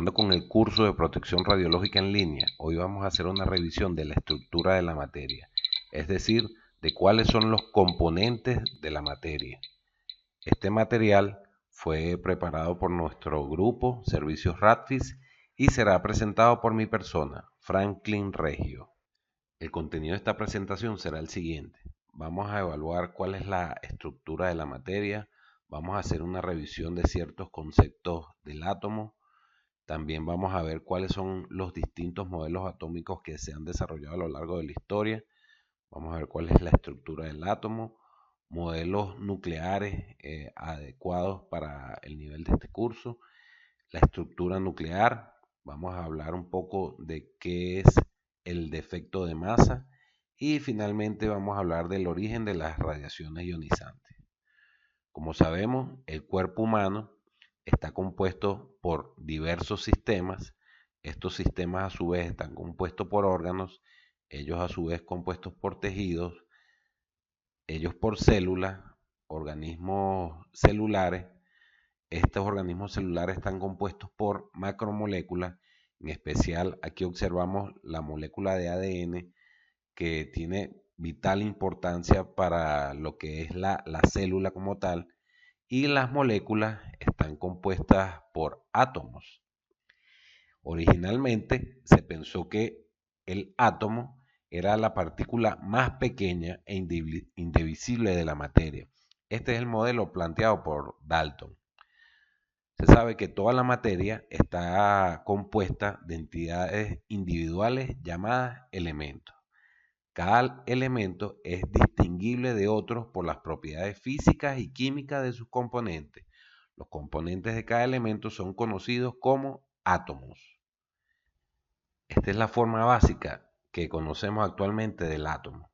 Continuando con el curso de protección radiológica en línea, hoy vamos a hacer una revisión de la estructura de la materia, es decir, de cuáles son los componentes de la materia. Este material fue preparado por nuestro grupo Servicios Radfis y será presentado por mi persona, Franklin Regio. El contenido de esta presentación será el siguiente. Vamos a evaluar cuál es la estructura de la materia, vamos a hacer una revisión de ciertos conceptos del átomo. También vamos a ver cuáles son los distintos modelos atómicos que se han desarrollado a lo largo de la historia. Vamos a ver cuál es la estructura del átomo, modelos nucleares adecuados para el nivel de este curso, la estructura nuclear. Vamos a hablar un poco de qué es el defecto de masa y finalmente vamos a hablar del origen de las radiaciones ionizantes. Como sabemos, el cuerpo humano está compuesto por diversos sistemas. Estos sistemas a su vez están compuestos por órganos, ellos a su vez compuestos por tejidos, ellos por células, organismos celulares. Estos organismos celulares están compuestos por macromoléculas. En especial aquí observamos la molécula de ADN, que tiene vital importancia para lo que es la célula como tal. Y las moléculas están compuestas por átomos. Originalmente se pensó que el átomo era la partícula más pequeña e indivisible de la materia. Este es el modelo planteado por Dalton. Se sabe que toda la materia está compuesta de entidades individuales llamadas elementos. Cada elemento es distinguible de otros por las propiedades físicas y químicas de sus componentes. Los componentes de cada elemento son conocidos como átomos. Esta es la forma básica que conocemos actualmente del átomo,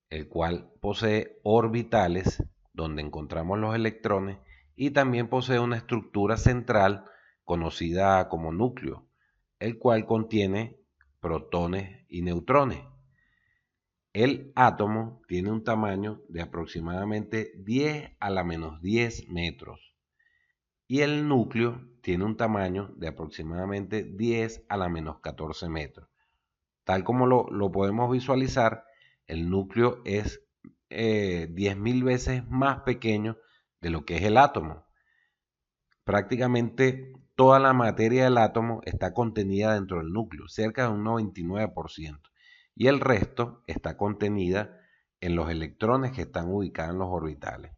el cual posee orbitales donde encontramos los electrones y también posee una estructura central conocida como núcleo, el cual contiene protones y neutrones. El átomo tiene un tamaño de aproximadamente 10 a la menos 10 metros y el núcleo tiene un tamaño de aproximadamente 10 a la menos 14 metros. Tal como lo podemos visualizar, el núcleo es 10.000 veces más pequeño de lo que es el átomo. Prácticamente toda la materia del átomo está contenida dentro del núcleo, cerca de un 99%. Y el resto está contenida en los electrones que están ubicados en los orbitales.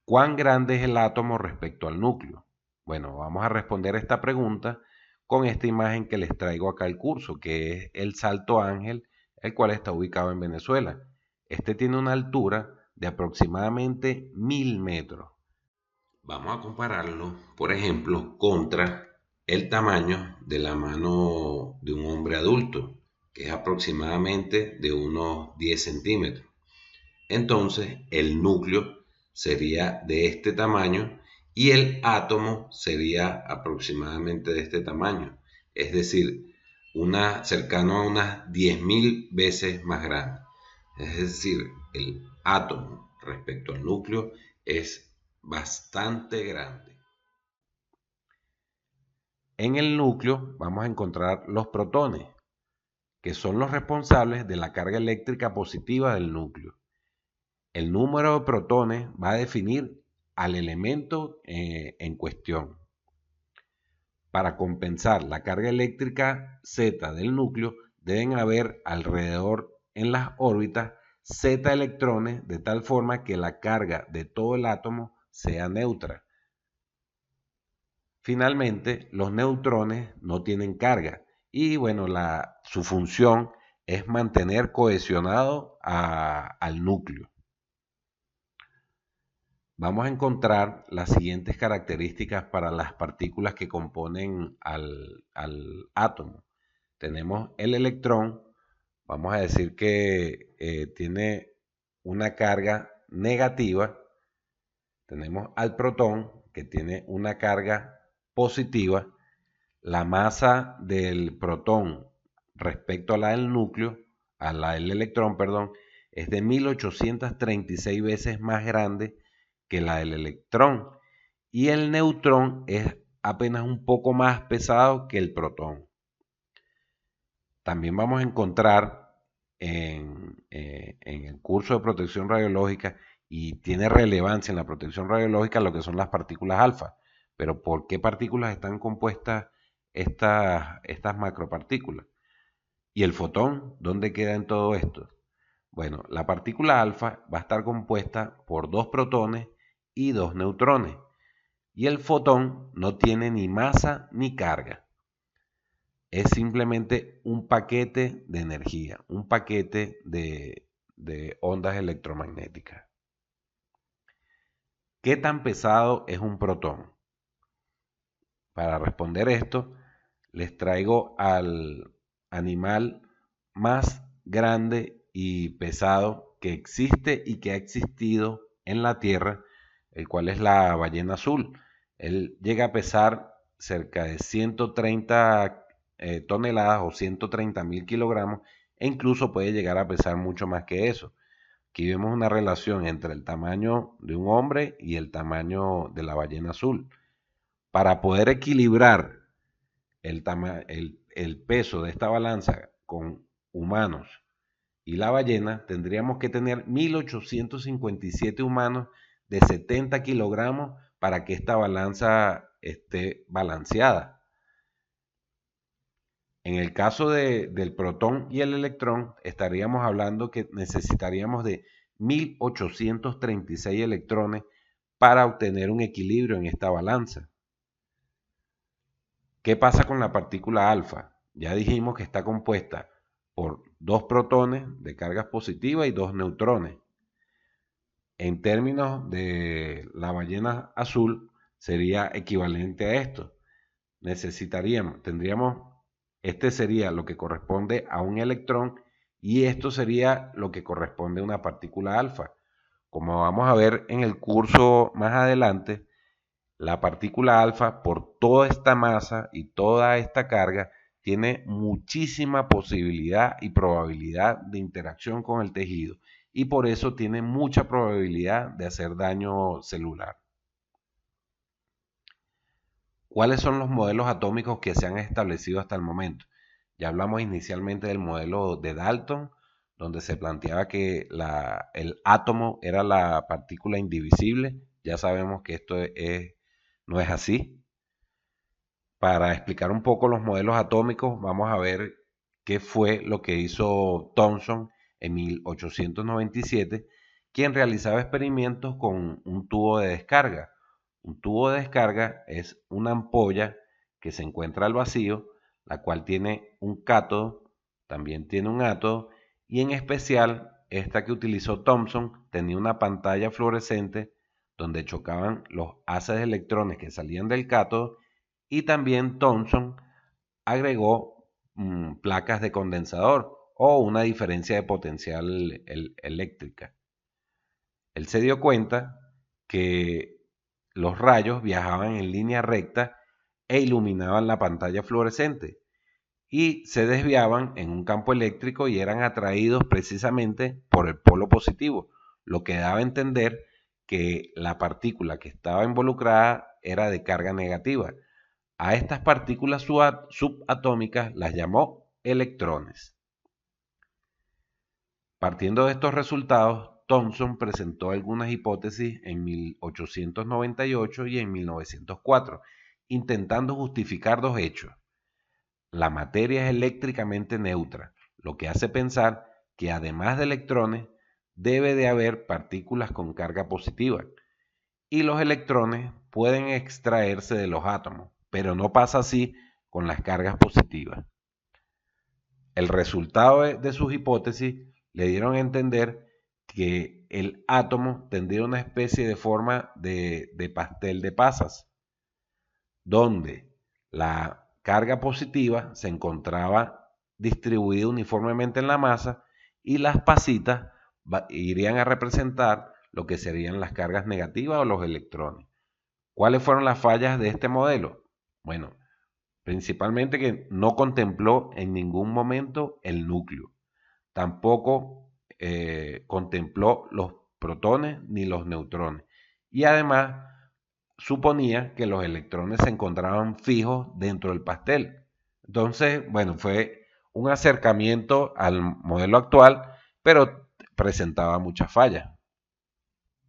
¿Cuán grande es el átomo respecto al núcleo? Bueno, vamos a responder esta pregunta con esta imagen que les traigo acá al curso, que es el Salto Ángel, el cual está ubicado en Venezuela. Este tiene una altura de aproximadamente 1000 metros. Vamos a compararlo, por ejemplo, contra el tamaño de la mano de un hombre adulto, que es aproximadamente de unos 10 centímetros. Entonces, el núcleo sería de este tamaño y el átomo sería aproximadamente de este tamaño. Es decir, cercano a unas 10.000 veces más grande. Es decir, el átomo respecto al núcleo es bastante grande. En el núcleo vamos a encontrar los protones, que son los responsables de la carga eléctrica positiva del núcleo. El número de protones va a definir al elemento en cuestión. Para compensar la carga eléctrica Z del núcleo, deben haber alrededor en las órbitas Z electrones, de tal forma que la carga de todo el átomo sea neutra. Finalmente, los neutrones no tienen carga y bueno, su función es mantener cohesionado al núcleo. Vamos a encontrar las siguientes características para las partículas que componen al átomo. Tenemos el electrón, vamos a decir que tiene una carga negativa. Tenemos al protón, que tiene una carga positiva. La masa del protón respecto a la del núcleo, a la del electrón, perdón, es de 1836 veces más grande que la del electrón. y el neutrón es apenas un poco más pesado que el protón. También vamos a encontrar en el curso de protección radiológica, y tiene relevancia en la protección radiológica, lo que son las partículas alfa. Pero ¿por qué partículas están compuestas estas macropartículas? ¿Y el fotón dónde queda en todo esto? Bueno, la partícula alfa va a estar compuesta por 2 protones y 2 neutrones. Y el fotón no tiene ni masa ni carga. Es simplemente un paquete de energía, un paquete de ondas electromagnéticas. ¿Qué tan pesado es un protón? Para responder esto, les traigo al animal más grande y pesado que existe y que ha existido en la Tierra, el cual es la ballena azul. Él llega a pesar cerca de 130 toneladas o 130.000 kilogramos, e incluso puede llegar a pesar mucho más que eso. Aquí vemos una relación entre el tamaño de un hombre y el tamaño de la ballena azul. Para poder equilibrar el peso de esta balanza con humanos y la ballena, tendríamos que tener 1857 humanos de 70 kilogramos para que esta balanza esté balanceada. En el caso del protón y el electrón, estaríamos hablando que necesitaríamos de 1836 electrones para obtener un equilibrio en esta balanza. ¿Qué pasa con la partícula alfa? Ya dijimos que está compuesta por 2 protones de cargas positivas y 2 neutrones. En términos de la ballena azul, sería equivalente a esto. Este sería lo que corresponde a un electrón, y esto sería lo que corresponde a una partícula alfa. Como vamos a ver en el curso más adelante, la partícula alfa, por toda esta masa y toda esta carga, tiene muchísima posibilidad y probabilidad de interacción con el tejido, y por eso tiene mucha probabilidad de hacer daño celular. ¿Cuáles son los modelos atómicos que se han establecido hasta el momento? Ya hablamos inicialmente del modelo de Dalton, donde se planteaba que el átomo era la partícula indivisible. Ya sabemos que no es así. Para explicar un poco los modelos atómicos, vamos a ver qué fue lo que hizo Thomson en 1897, quien realizaba experimentos con un tubo de descarga. Un tubo de descarga es una ampolla que se encuentra al vacío, la cual tiene un cátodo, también tiene un átodo, y en especial esta que utilizó Thomson tenía una pantalla fluorescente donde chocaban los haces de electrones que salían del cátodo, y también Thomson agregó placas de condensador o una diferencia de potencial eléctrica. Él se dio cuenta que los rayos viajaban en línea recta e iluminaban la pantalla fluorescente, y se desviaban en un campo eléctrico y eran atraídos precisamente por el polo positivo, lo que daba a entender que la partícula que estaba involucrada era de carga negativa. A estas partículas subatómicas las llamó electrones. Partiendo de estos resultados, Thomson presentó algunas hipótesis en 1898 y en 1904, intentando justificar dos hechos. La materia es eléctricamente neutra, lo que hace pensar que además de electrones, debe de haber partículas con carga positiva, y los electrones pueden extraerse de los átomos, pero no pasa así con las cargas positivas. El resultado de sus hipótesis le dieron a entender que el átomo tendría una especie de forma de pastel de pasas, donde la carga positiva se encontraba distribuida uniformemente en la masa, y las pasitas irían a representar lo que serían las cargas negativas o los electrones. ¿Cuáles fueron las fallas de este modelo? Bueno, principalmente que no contempló en ningún momento el núcleo. Tampoco contempló los protones ni los neutrones. Y además suponía que los electrones se encontraban fijos dentro del pastel. Entonces, bueno, fue un acercamiento al modelo actual, pero presentaba muchas fallas.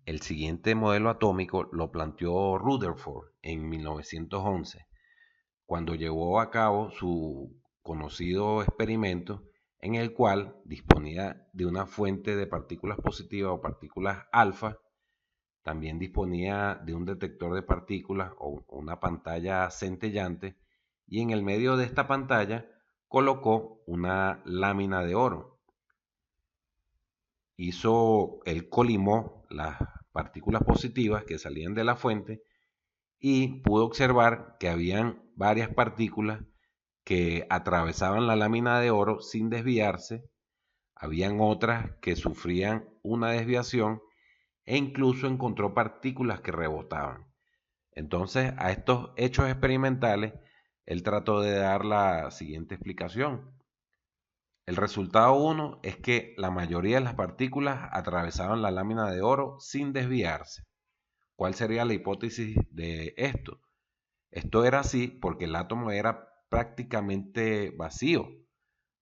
El siguiente modelo atómico lo planteó Rutherford en 1911, cuando llevó a cabo su conocido experimento en el cual disponía de una fuente de partículas positivas o partículas alfa. También disponía de un detector de partículas o una pantalla centellante, y en el medio de esta pantalla colocó una lámina de oro. Él colimó las partículas positivas que salían de la fuente y pudo observar que habían varias partículas que atravesaban la lámina de oro sin desviarse, habían otras que sufrían una desviación e incluso encontró partículas que rebotaban. Entonces, a estos hechos experimentales, él trató de dar la siguiente explicación. El resultado 1 es que la mayoría de las partículas atravesaban la lámina de oro sin desviarse. ¿Cuál sería la hipótesis de esto? Esto era así porque el átomo era prácticamente vacío.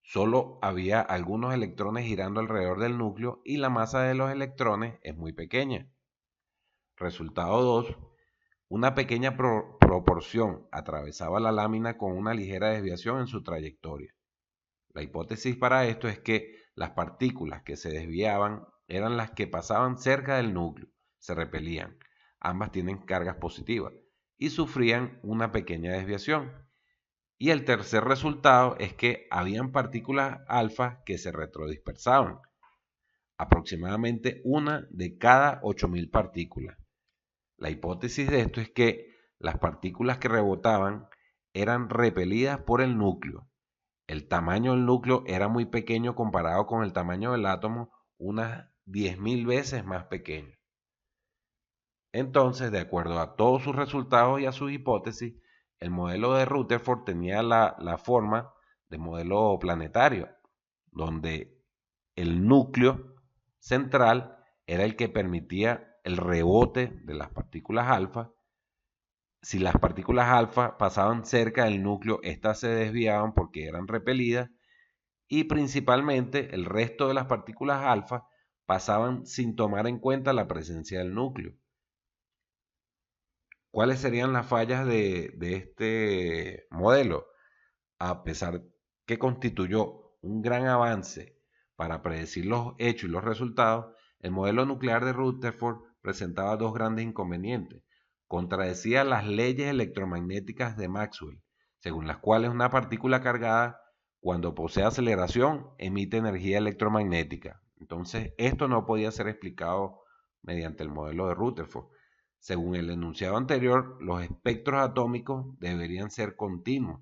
Solo había algunos electrones girando alrededor del núcleo y la masa de los electrones es muy pequeña. Resultado 2. Una pequeña proporción atravesaba la lámina con una ligera desviación en su trayectoria. La hipótesis para esto es que las partículas que se desviaban eran las que pasaban cerca del núcleo, se repelían, ambas tienen cargas positivas, y sufrían una pequeña desviación. Y el tercer resultado es que habían partículas alfa que se retrodispersaban, aproximadamente una de cada 8000 partículas. La hipótesis de esto es que las partículas que rebotaban eran repelidas por el núcleo. El tamaño del núcleo era muy pequeño comparado con el tamaño del átomo, unas 10.000 veces más pequeño. Entonces, de acuerdo a todos sus resultados y a sus hipótesis, el modelo de Rutherford tenía la forma de modelo planetario, donde el núcleo central era el que permitía el rebote de las partículas alfa. Si las partículas alfa pasaban cerca del núcleo, estas se desviaban porque eran repelidas, y principalmente el resto de las partículas alfa pasaban sin tomar en cuenta la presencia del núcleo. ¿Cuáles serían las fallas de este modelo? A pesar que constituyó un gran avance para predecir los hechos y los resultados, el modelo nuclear de Rutherford presentaba dos grandes inconvenientes. Contradecía las leyes electromagnéticas de Maxwell, según las cuales una partícula cargada, cuando posee aceleración, emite energía electromagnética. Entonces, esto no podía ser explicado mediante el modelo de Rutherford. Según el enunciado anterior, los espectros atómicos deberían ser continuos,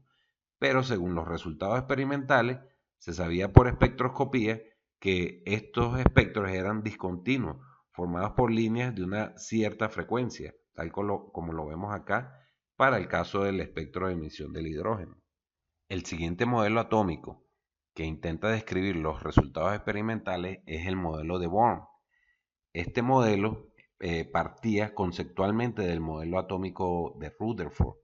pero según los resultados experimentales, se sabía por espectroscopía que estos espectros eran discontinuos, formados por líneas de una cierta frecuencia, tal como lo vemos acá para el caso del espectro de emisión del hidrógeno. El siguiente modelo atómico que intenta describir los resultados experimentales es el modelo de Born. Este modelo partía conceptualmente del modelo atómico de Rutherford.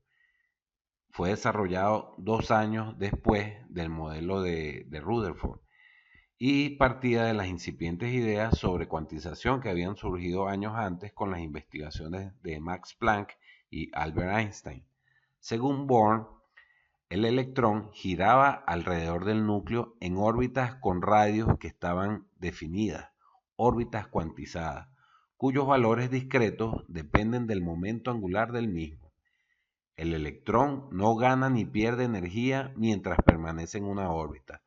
Fue desarrollado 2 años después del modelo de Rutherford y partía de las incipientes ideas sobre cuantización que habían surgido años antes con las investigaciones de Max Planck y Albert Einstein. Según Born, el electrón giraba alrededor del núcleo en órbitas con radios que estaban definidas, órbitas cuantizadas, cuyos valores discretos dependen del momento angular del mismo. El electrón no gana ni pierde energía mientras permanece en una órbita.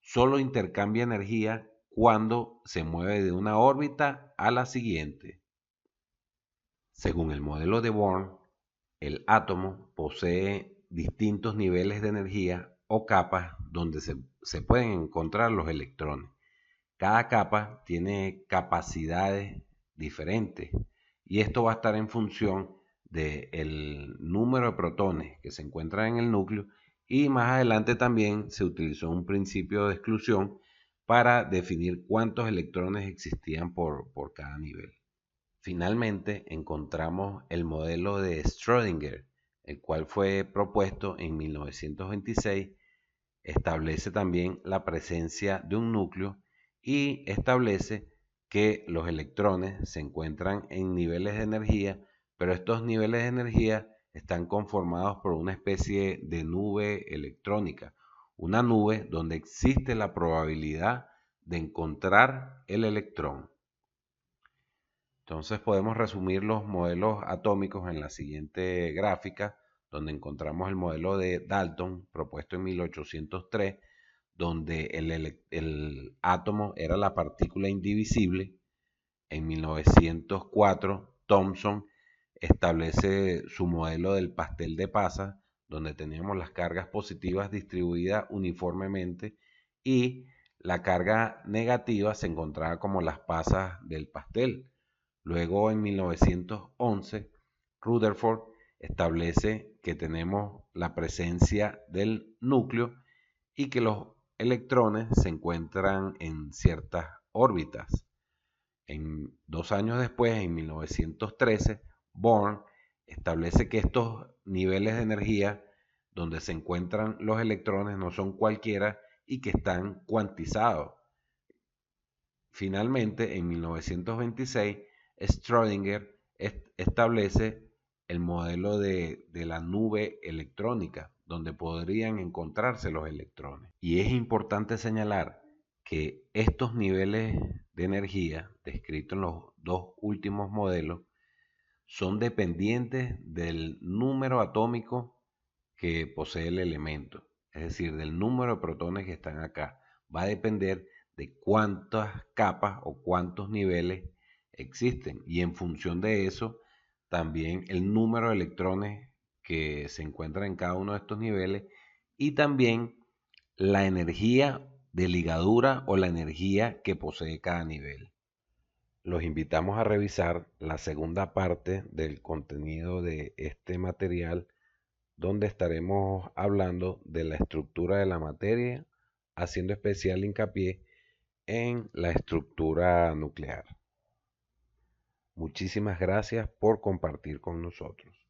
Solo intercambia energía cuando se mueve de una órbita a la siguiente. Según el modelo de Born, el átomo posee distintos niveles de energía o capas donde se pueden encontrar los electrones. Cada capa tiene capacidades diferentes y esto va a estar en función del número de protones que se encuentran en el núcleo, y más adelante también se utilizó un principio de exclusión para definir cuántos electrones existían por cada nivel. Finalmente encontramos el modelo de Schrödinger, el cual fue propuesto en 1926. Establece también la presencia de un núcleo y establece que los electrones se encuentran en niveles de energía, pero estos niveles de energía están conformados por una especie de nube electrónica, una nube donde existe la probabilidad de encontrar el electrón. Entonces podemos resumir los modelos atómicos en la siguiente gráfica, donde encontramos el modelo de Dalton, propuesto en 1803, donde el átomo era la partícula indivisible. En 1904, Thomson establece su modelo del pastel de pasas, donde teníamos las cargas positivas distribuidas uniformemente y la carga negativa se encontraba como las pasas del pastel. Luego, en 1911, Rutherford establece que tenemos la presencia del núcleo y que los electrones se encuentran en ciertas órbitas. 2 años después, en 1913, Born establece que estos niveles de energía donde se encuentran los electrones no son cualquiera y que están cuantizados. Finalmente, en 1926, Schrödinger establece el modelo de la nube electrónica, donde podrían encontrarse los electrones. Y es importante señalar que estos niveles de energía descritos en los dos últimos modelos son dependientes del número atómico que posee el elemento, es decir, del número de protones que están acá. Va a depender de cuántas capas o cuántos niveles existen, y en función de eso también el número de electrones que se encuentran en cada uno de estos niveles, y también la energía de ligadura o la energía que posee cada nivel. Los invitamos a revisar la segunda parte del contenido de este material, donde estaremos hablando de la estructura de la materia, haciendo especial hincapié en la estructura nuclear. Muchísimas gracias por compartir con nosotros.